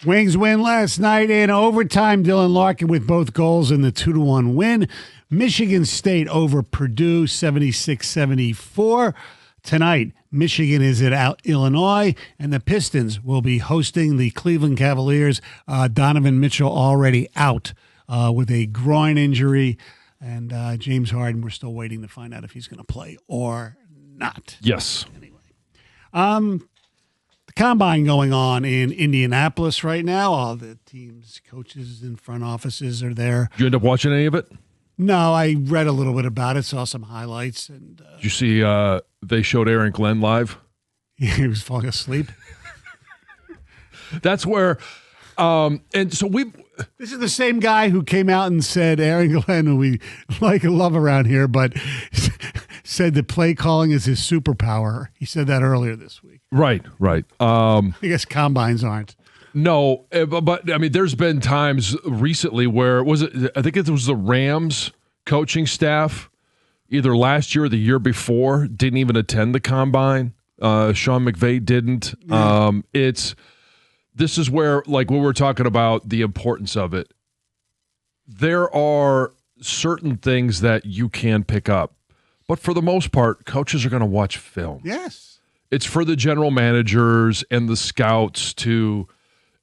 Wings win last night in overtime. Dylan Larkin with both goals in the 2-1 win. Michigan State over Purdue 76-74. Tonight, Michigan is at Illinois, and the Pistons will be hosting the Cleveland Cavaliers. Donovan Mitchell already out with a groin injury, and James Harden, we're still waiting to find out if he's going to play or not. Yes. Anyway, the combine going on in Indianapolis right now. All the teams, coaches, and front offices are there. Did you end up watching any of it? No, I read a little bit about it, saw some highlights. And did you see they showed Aaron Glenn live? He was falling asleep. That's where, and so this is the same guy who came out and said Aaron Glenn, who we like and love around here, but said that play calling is his superpower. He said that earlier this week. Right. I guess combines aren't. No, but I mean, there's been times recently where I think it was the Rams coaching staff, either last year or the year before, didn't even attend the combine. Sean McVay didn't. Yeah. This is where, like, when we're talking about the importance of it, there are certain things that you can pick up, but for the most part, coaches are going to watch film. Yes, it's for the general managers and the scouts to.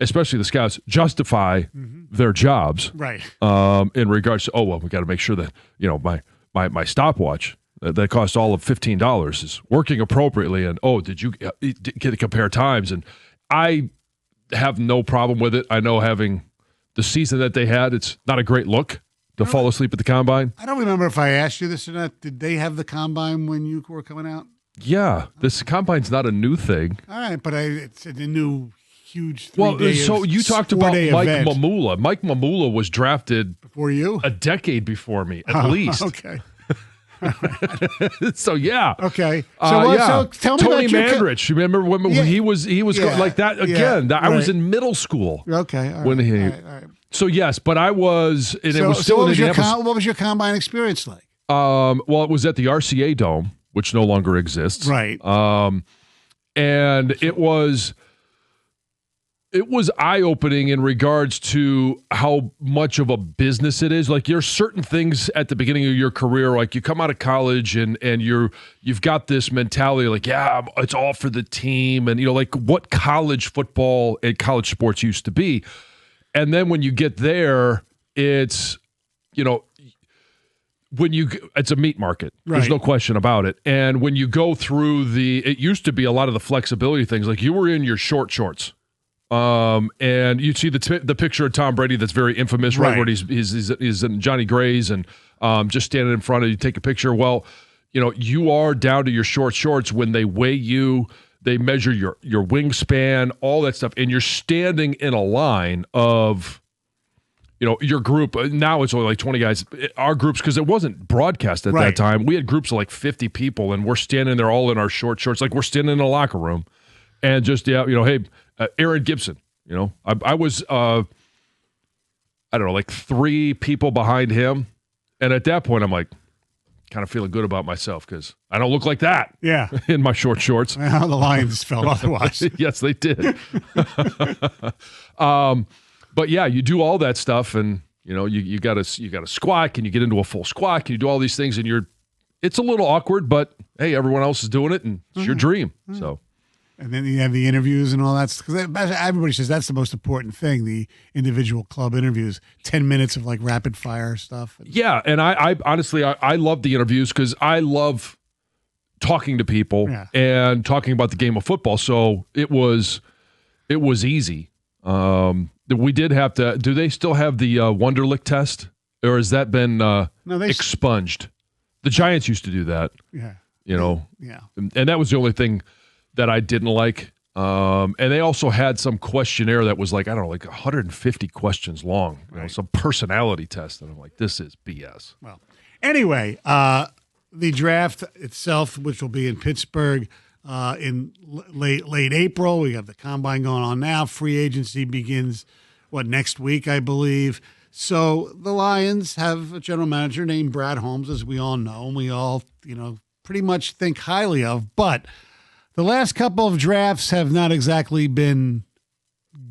Especially the scouts, justify their jobs, right? In regards to, we got to make sure that my stopwatch that cost all of $15 is working appropriately, and did you get to compare times? And I have no problem with it. I know having the season that they had, it's not a great look to fall asleep at the combine. I don't remember if I asked you this or not. Did they have the combine when you were coming out? Yeah, this combine's not a new thing. All right, but it's a new. Huge. So you talked about Mike event. Mamula. Mike Mamula was drafted before you, a decade before me, at least. Okay. So yeah. Okay. So tell me Tony about Mandrich. Remember when he was like that again? I was in middle school. Okay. All right. So yes, but I was, and it was still in Indianapolis. What was your combine experience like? Well, it was at the RCA Dome, which no longer exists. Right. And it was eye-opening in regards to how much of a business it is. Like, there's certain things at the beginning of your career, like you come out of college and you've got this mentality like, yeah, it's all for the team, and like what college football and college sports used to be. And then when you get there, it's it's a meat market. Right. There's no question about it. And when you go through it used to be a lot of the flexibility things, like you were in your short shorts. And you see the picture of Tom Brady that's very infamous, right? Where he's in Johnny Gray's and just standing in front of you, take a picture. Well, you are down to your short shorts when they weigh you, they measure your wingspan, all that stuff, and you're standing in a line of, your group. Now it's only like 20 guys. Our groups, because it wasn't broadcast at that time, we had groups of like 50 people, and we're standing there all in our short shorts, like we're standing in a locker room, and just hey. Aaron Gibson, I was, I don't know, like 3 people behind him. And at that point, I'm like, kind of feeling good about myself because I don't look like that. Yeah. In my short shorts. Well, the Lions felt otherwise. Yes, they did. But yeah, you do all that stuff, and you got to squat. Can you get into a full squat? Can you do all these things? And it's a little awkward, but hey, everyone else is doing it, and it's your dream. So. And then you have the interviews and all that. Because everybody says that's the most important thing, the individual club interviews. 10 minutes of like rapid fire stuff. Yeah, and I honestly, I love the interviews because I love talking to people and talking about the game of football. So it was easy. We did have to. Do they still have the Wonderlic test, or has that been expunged? The Giants used to do that. Yeah. Yeah. And that was the only thing that I didn't like. And they also had some questionnaire that was like 150 questions long, some personality test. And I'm like, this is BS. Well, anyway, the draft itself, which will be in Pittsburgh in late April. We have the combine going on now. Free agency begins, next week, I believe. So the Lions have a general manager named Brad Holmes, as we all know, and we all, pretty much think highly of. But the last couple of drafts have not exactly been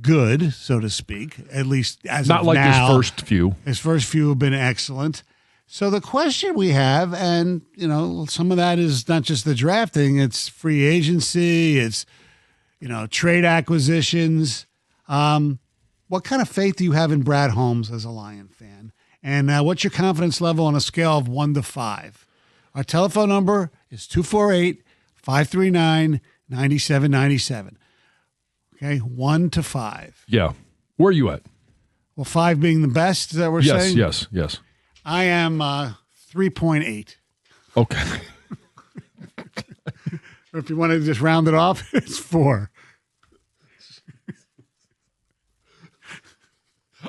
good, so to speak, at least as Not of like now. his first few. His first few have been excellent. So the question we have, and, some of that is not just the drafting, it's free agency, it's, trade acquisitions. What kind of faith do you have in Brad Holmes as a Lion fan? And what's your confidence level on a scale of 1 to 5? Our telephone number is 248-539-9797. Okay, 1 to 5. Yeah. Where are you at? Well, 5 being the best, is that what we're saying? Yes. I am 3.8. Okay. Or if you want to just round it off, it's 4.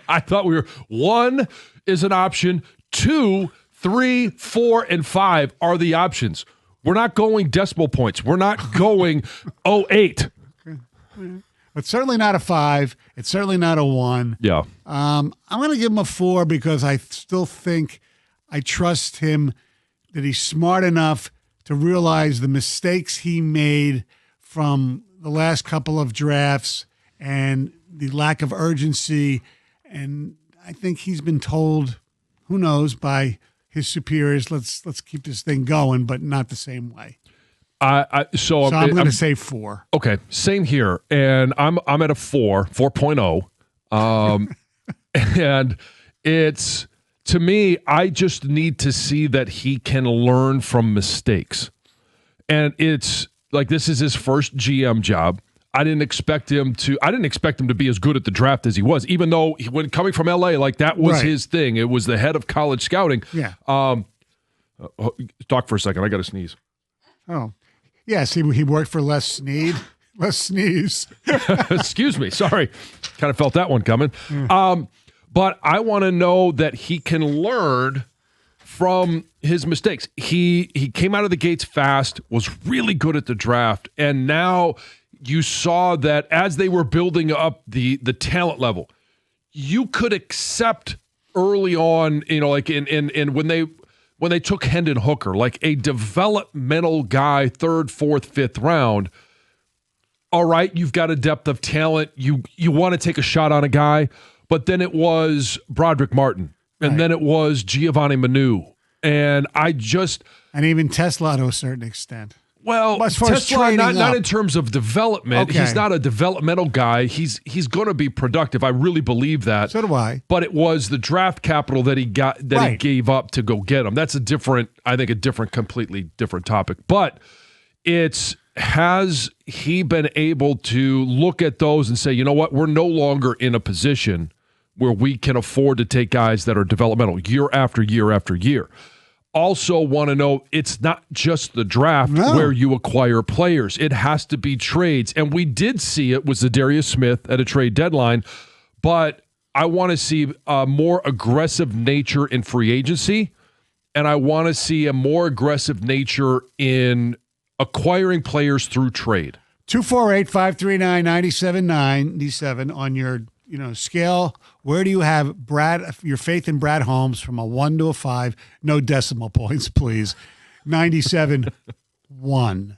I thought 1 is an option, 2, 3, 4, and 5 are the options. We're not going decimal points. We're not going 08. It's certainly not a 5. It's certainly not a 1. Yeah. I'm going to give him a 4 because I still think I trust him that he's smart enough to realize the mistakes he made from the last couple of drafts and the lack of urgency. And I think he's been told, who knows, by his superiors, let's keep this thing going, but not the same way. So I'm going to say 4. Okay, same here, and I'm at a 4.0. And it's, to me, I just need to see that he can learn from mistakes. And it's like, this is his first GM job. I didn't expect him to be as good at the draft as he was, even though when coming from LA, like that was his thing. It was the head of college scouting. Yeah. Talk for a second. I got to sneeze. Oh, yes. He worked for Les Snead. Les Sneeze. Excuse me. Sorry. Kind of felt that one coming. But I want to know that he can learn from his mistakes. He came out of the gates fast, was really good at the draft, and now you saw that as they were building up the talent level, you could accept early on, like in when they took Hendon Hooker, like a developmental guy, 3rd, 4th, 5th round. All right, you've got a depth of talent. You want to take a shot on a guy, but then it was Broderick Martin, and then it was Giovanni Manu, and even Tesla to a certain extent. Well, as far as Tesla, not in terms of development. Okay. He's not a developmental guy. He's going to be productive. I really believe that. So do I. But it was the draft capital that he got he gave up to go get him. That's a completely different topic. But has he been able to look at those and say, you know what, we're no longer in a position where we can afford to take guys that are developmental year after year after year. Also want to know, it's not just the draft where you acquire players. It has to be trades. And we did see it with Zadarius Smith at a trade deadline, but I want to see a more aggressive nature in free agency, and I want to see a more aggressive nature in acquiring players through trade. 248-539-9797 on your scale. Where do you have your faith in Brad Holmes from a 1 to a 5? No decimal points, please. 97, 1.